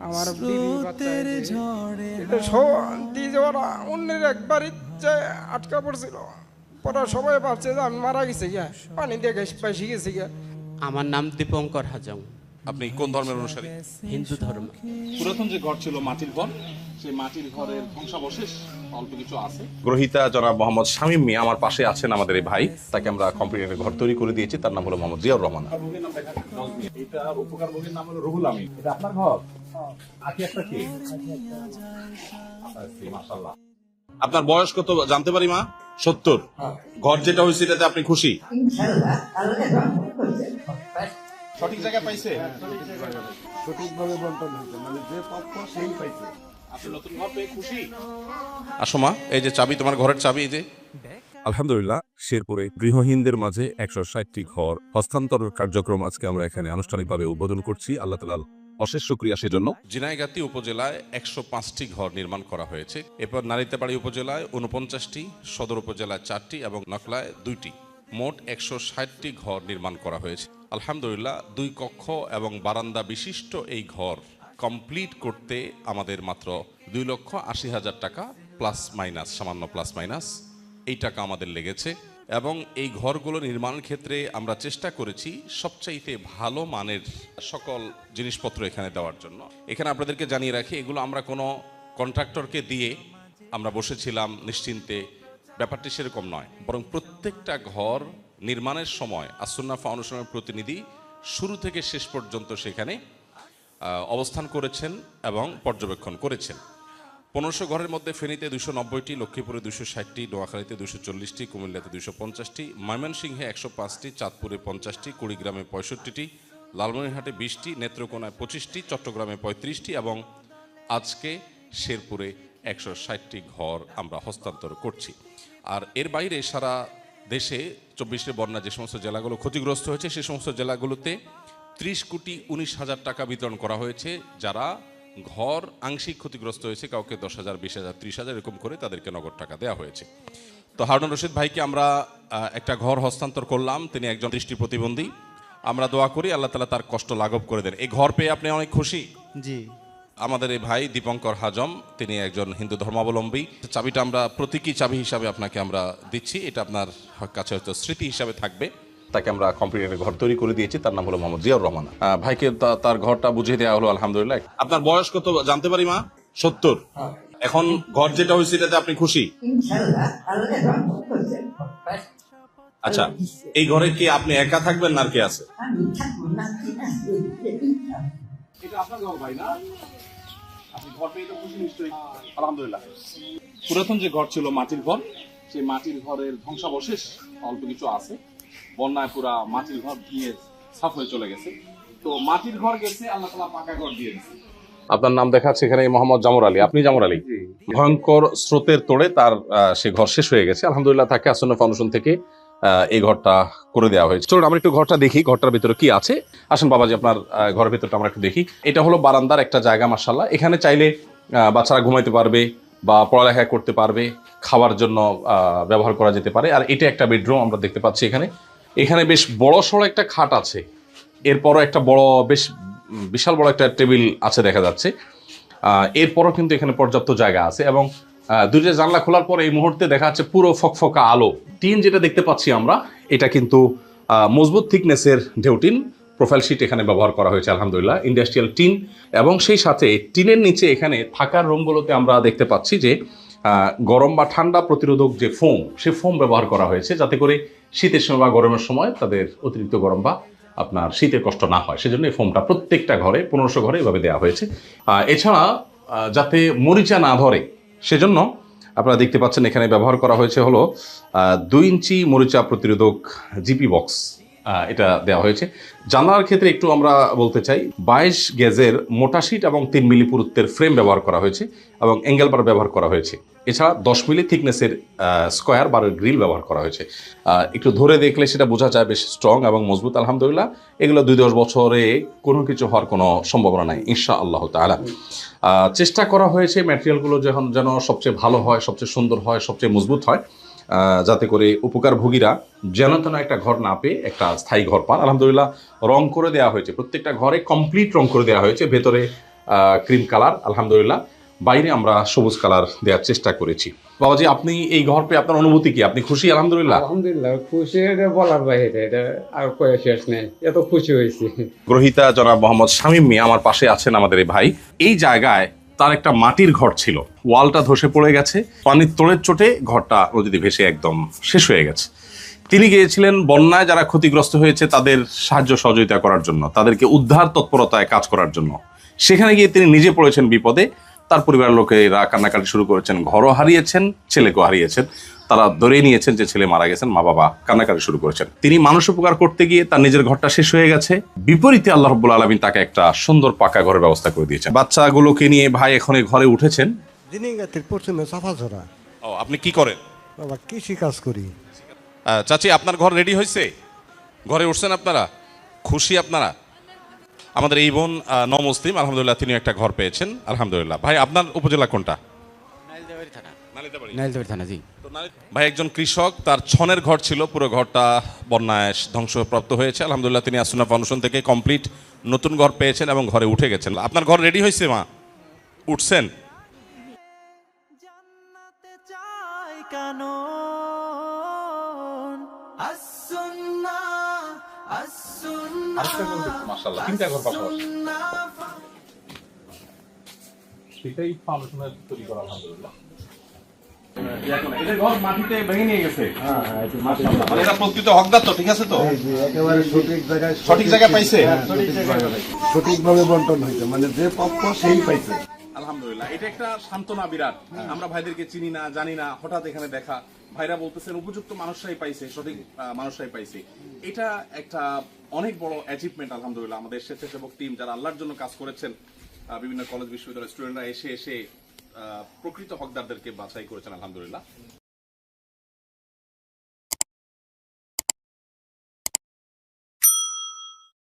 আমার বিবি বাচ্চা এটা দিয়ে ওরা অন্যের একবার ইচ্ছে আটকা পড়ছিল। পরে সবাই ভাবছে যে আমি মারা গেছি গিয়া, পানি দিয়ে বেশি গেছি গিয়া। আমার নাম দীপঙ্কর হাজং, আপনি কোন ধর্মের অনুসারী? হিন্দু ধর্ম। পুরাতন যে ঘর ছিল মাটির ঘর, সেই মাটির ঘরের ধ্বংসাবশেষ অল্প কিছু আছে। গ্রহিতা জনাব মোহাম্মদ শামীম মিয়া আমার পাশে আছেন, আমাদের এই ভাই। তাকে আমরা কম্পিউটারে ঘর তৈরি করে দিয়েছি। তার নাম হলো মোহাম্মদ জিয়াউর রহমান। ভোগীর নাম দেখা এটার উপকার ভোগীর নাম হলো রুহুল আমিন। এটা আপনার ঘর? আকি একটা কি? মাশাআল্লাহ। আপনার বয়স কত জানতে পারি মা? 70। ঘর যেটা হয়েছে এটাতে আপনি খুশি? সঠিক জায়গা পাইছে? সঠিকভাবে বন্টন হয়েছে, মানে যে পক্ষ সেই পাইছে। আপনি নতুন ঘর পেয়ে খুশি? আসো মা, এই যে চাবি, তোমার ঘরের চাবি। এই যে আলহামদুলিল্লাহ, শেরপুরে গৃহহীনদের মাঝে 160টি ঘর হস্তান্তর কার্যক্রম আজকে আমরা এখানে আনুষ্ঠানিকভাবে উদ্বোধন করছি। আল্লাহ তাআলার অশেষ শুকরিয়া সেজন্য। ঝিনাইগাতী উপজেলায় 105টি ঘর নির্মাণ করা হয়েছে। এরপর নারিতাবাড়ী উপজেলায় 49টি, সদর উপজেলায় 4টি এবং নকলায় 2টি, মোট 160টি ঘর নির্মাণ করা হয়েছে। আলহামদুলিল্লাহ, 2 কক্ষ এবং বারান্দা বিশিষ্ট এই ঘর কমপ্লিট করতে আমাদের মাত্র 2,80,000 টাকা প্লাস মাইনাস, সামান্য প্লাস মাইনাস এই টাকা আমাদের লেগেছে। এবং এই ঘরগুলো নির্মাণের ক্ষেত্রে আমরা চেষ্টা করেছি সবচাইতে ভালো মানের সকল জিনিসপত্র এখানে দেওয়ার জন্য। এখানে আপনাদেরকে জানিয়ে রাখি, এগুলো আমরা কোনো কন্ট্রাক্টরকে দিয়ে আমরা বসেছিলাম নিশ্চিন্তে, ব্যাপারটি সেরকম নয়। বরং প্রত্যেকটা ঘর নির্মাণের সময় আসুন্নাহ ফাউন্ডেশনের প্রতিনিধি শুরু থেকে শেষ পর্যন্ত সেখানে অবস্থান করেছেন এবং পর্যবেক্ষণ করেছেন। 1500 ঘরের মধ্যে ফেনীতে 290টি, লক্ষ্মীপুরে 260টি, নোয়াখালীতে 240টি, কুমিল্লাতে 250টি, ময়মনসিংহে 105টি, চাঁদপুরে 50টি, কুড়িগ্রামে 65টি, লালমনিরহাটে 20টি, নেত্রকোনায় 25টি, চট্টগ্রামে 35টি এবং আজকে শেরপুরে 160টি ঘর আমরা হস্তান্তর করছি। আর এর বাইরে সারা দেশে 24 বন্যা যে সমস্ত জেলাগুলো ক্ষতিগ্রস্ত হয়েছে সে সমস্ত জেলাগুলোতে 30,19,000 টাকা বিতরণ করা হয়েছে। যারা ঘর আংশিক ক্ষতিগ্রস্ত হয়েছে, কাউকে 10,000, 20,000, 30,000 এরকম করে তাদেরকে নগদ টাকা দেওয়া হয়েছে। তো হারুন রশিদ ভাইকে আমরা একটা ঘর হস্তান্তর করলাম। তিনি একজন দৃষ্টি প্রতিবন্ধী। আমরা দোয়া করি আল্লাহ তাআলা তার কষ্ট লাঘব করে দেন। এই ঘর পেয়ে আপনি অনেক খুশি? জি। আমাদের এই ভাই দীপঙ্কর হাজম, তিনি একজন হিন্দু ধর্মাবলম্বী। চাবিটা আমরা প্রতীকী চাবি হিসাবে আপনাকে আমরা দিচ্ছি। এটা আপনার কাছে হয়তো স্মৃতি হিসাবে থাকবে। তাকে আমরা কম্পিউটারে ঘর তৈরি করে দিয়েছি। তার নাম হলো মোহাম্মদ জিয়াউর রহমান। ভাইকে তার ঘরটা বুঝিয়ে দেওয়া হলো আলহামদুলিল্লাহ। আপনার বয়স কত জানতে পারি মা? 70। এখন ঘর যেটা হয়েছে এটাতে আপনি খুশি? আচ্ছা, এই ঘরে কি আপনি একা থাকবেন না আর কে আছে? এটা আপনার ঘর ভাই না? আপনি ঘর পেয়ে তো খুশি নিশ্চয়ই? আলহামদুলিল্লাহ। পুরাতন যে ঘর ছিল মাটির ঘর, সেই মাটির ঘরের ধ্বংসাবশেষ অল্প কিছু আছে। বন্যায় পুরা মাটির ঘর ভেঙে সাফ হয়ে চলে গেছে। তো মাটির ঘর গেছে, আল্লাহ তাআলা পাকা ঘর দিয়ে দিয়েছে। আপনার নাম দেখাচ্ছে এখানে মোহাম্মদ জামর আলী। আপনি জামর আলী? ভয়ঙ্কর স্রোতের তোড়ে তার সে ঘর শেষ হয়ে গেছে। আলহামদুলিল্লাহ, তাকে আসুন্নাহ ফাউন্ডেশন থেকে এই ঘরটা করে দেওয়া হয়েছে। চলুন আমরা একটু ঘরটা দেখি, ঘরটার ভিতরে কি আছে। আসুন বাবাজি, আপনার ঘরের ভিতরটা আমরা একটু দেখি। এটা হলো বারান্দার একটা জায়গা। মাশাআল্লাহ, এখানে চাইলে বাচ্চারা ঘুমাইতে পারবে বা পড়ালেখা করতে পারবে, খাওয়ার জন্য ব্যবহার করা যেতে পারে। আর এটা একটা বেডরুম আমরা দেখতে পাচ্ছি। এখানে বেশ বড় সড়ো একটা খাট আছে। এরপরও একটা বড়, বেশ বিশাল বড় একটা টেবিল আছে দেখা যাচ্ছে। এরপরও কিন্তু এখানে পর্যাপ্ত জায়গা আছে এবং দুইটা জানলা খোলার পর এই মুহূর্তে দেখা যাচ্ছে পুরো ফকফকা আলো। টিন যেটা দেখতে পাচ্ছি আমরা, এটা কিন্তু মজবুত থিকনেসের ঢেউটিন প্রোফাইল শিট এখানে ব্যবহার করা হয়েছে আলহামদুলিল্লাহ, ইন্ডাস্ট্রিয়াল টিন। এবং সেই সাথে টিনের নিচে এখানে থাকার রুমগুলোতে আমরা দেখতে পাচ্ছি যে গরম বা ঠান্ডা প্রতিরোধক যে ফোম, সে ফোম ব্যবহার করা হয়েছে, যাতে করে শীতের সময় বা গরমের সময় তাদের অতিরিক্ত গরম বা আপনার শীতের কষ্ট না হয়। সেজন্য এই ফোমটা প্রত্যেকটা ঘরে, 1500 ঘরে এভাবে দেওয়া হয়েছে। এছাড়া যাতে মরিচা না ধরে সেজন্য আপনারা দেখতে পাচ্ছেন এখানে ব্যবহার করা হয়েছে হলো 2 ইঞ্চি মরিচা প্রতিরোধক জিপি বক্স, এটা দেওয়া হয়েছে। জানলার ক্ষেত্রে একটু আমরা বলতে চাই, 22 গেজের মোটা শীট এবং 3 মিলি পুরুত্বের ফ্রেম ব্যবহার করা হয়েছে এবং অ্যাঙ্গেল বার ব্যবহার করা হয়েছে। এছাড়া 10 মিলি থিকনেসের স্কোয়ার বারের গ্রিল ব্যবহার করা হয়েছে। একটু ধরে দেখলে সেটা বোঝা যায় বেশ স্ট্রং এবং মজবুত আলহামদুলিল্লাহ। এগুলো 2-10 বছরে কোনো কিছু হওয়ার কোনো সম্ভাবনা নাই ইনশাআল্লাহ তাআলা। চেষ্টা করা হয়েছে ম্যাটেরিয়ালগুলো যেন সবচেয়ে ভালো হয়, সবচেয়ে সুন্দর হয়, সবচেয়ে মজবুত হয়, যাতে করে উপকারভোগীরা যেন তেন একটা ঘর না পেয়ে একটা স্থায়ী ঘর পান। আলহামদুলিল্লাহ, রং করে দেওয়া হয়েছে, প্রত্যেকটা ঘরে কমপ্লিট রং করে দেওয়া হয়েছে। ভেতরে ক্রিম কালার, আলহামদুলিল্লাহ। বাইরে আমরা সবুজ কালার দেওয়ার চেষ্টা করেছি। বাবাজি, আপনি এই ঘর পেয়ে আপনার অনুভূতি কি? আপনি খুশি? আলহামদুলিল্লাহ। আলহামদুলিল্লাহ খুশি, এটা বলার বাইরে, এটা আর কয়ে শেষ নেই, এত খুশি হয়েছি। গ্রহিতা জনাব মোহাম্মদ শামীম মিয়া আমার পাশে আছেন, আমাদের এই ভাই। এই জায়গায় তার একটা মাটির ঘর ছিল, ওয়ালটা ধসে পড়ে গেছে, পানির তোড়ের চোটে ঘরটা নদীতে ভেসে একদম শেষ হয়ে গেছে। তিনি গিয়েছিলেন বন্যায় যারা ক্ষতিগ্রস্ত হয়েছে তাদের সাহায্য সহযোগিতা করার জন্য, তাদেরকে উদ্ধার তৎপরতায় কাজ করার জন্য। সেখানে গিয়ে তিনি নিজে পড়েছেন বিপদে, তার পরিবারের লোকেরা কান্নাকাটি শুরু করেছেন, ঘরও হারিয়েছেন, ছেলেকেও হারিয়েছেন। তারা ধরে নিয়েছেন যে ছেলে মারা গেছেন, মা বাবা কান্নাকাটি শুরু করেছেন। তিনি মানুষ উপকার করতে গিয়ে তার নিজের ঘরটা শেষ হয়ে গেছে। বিপরীতে আল্লাহ রাব্বুল আলামিন তাকে একটা সুন্দর পাকা ঘরের ব্যবস্থা করে দিয়েছেন। বাচ্চাগুলোকে নিয়ে ভাই এখন এই ঘরে উঠেছেন। দিনিগাতির পশ্চিমে চাফাঝরা। ও, আপনি কি করেন? বাবা কৃষি কাজ করি। চাচি, আপনার ঘর রেডি হয়েছে? ঘরে উঠছেন আপনারা? খুশি আপনারা? আমাদের এই বোন নমুসলিম, আলহামদুলিল্লাহ তিনি একটা ঘর পেয়েছেন, আলহামদুলিল্লাহ। ভাই, আপনার উপজেলা কোনটা? নাইলদাবাড়ি থানা, জি। ভাই একজন কৃষক, তার ছনের ঘর ছিল, পুরো ঘরটা বন্যায় ধ্বংসপ্রাপ্ত হয়েছে। আলহামদুলিল্লাহ তিনি আসুন্নাহ ফাউন্ডেশন থেকে কমপ্লিট নতুন ঘর পেয়েছেন এবং ঘরে উঠে গেছেন। আপনার ঘর রেডি হয়েছে মা? উঠছেন? জান্নাতে চাই কেন আসুন্নাহ আসুন্নাহ মাশাআল্লাহ, তিনটা ঘর পাশাপাশি। সেটাই ফাউন্ডেশনের তৈরি করা, আলহামদুলিল্লাহ। এটা ঘর মাটিতে ভেঙে নিয়ে গেছে। মাশাআল্লাহ, মানে এটা প্রকৃত হকদার তো, ঠিক আছে তো? একেবারে সঠিক জায়গায় পাইছে। সঠিকভাবে বন্টন হয়েছে, মানে যে প্রাপ্য সেই পাইছে। আলহামদুলিল্লাহ, এটা একটা সান্ত্বনা বিরাট। আমরা ভাইদেরকে চিনি না, জানি না, হঠাৎ এখানে দেখা, ভাইরা বলতেছেন উপযুক্ত মানুষরাই পাইছে, সঠিক মানুষরাই পাইছে। এটা একটা অনেক বড় অ্যাচিভমেন্ট আলহামদুলিল্লাহ। আমাদের স্বেচ্ছাসেবক টিম যারা আল্লাহর জন্য কাজ করেছেন, বিভিন্ন কলেজ বিশ্ববিদ্যালয়ের স্টুডেন্টরা এসে প্রকৃত হকদারদেরকে বাছাই করেছেন, আলহামদুলিল্লাহ।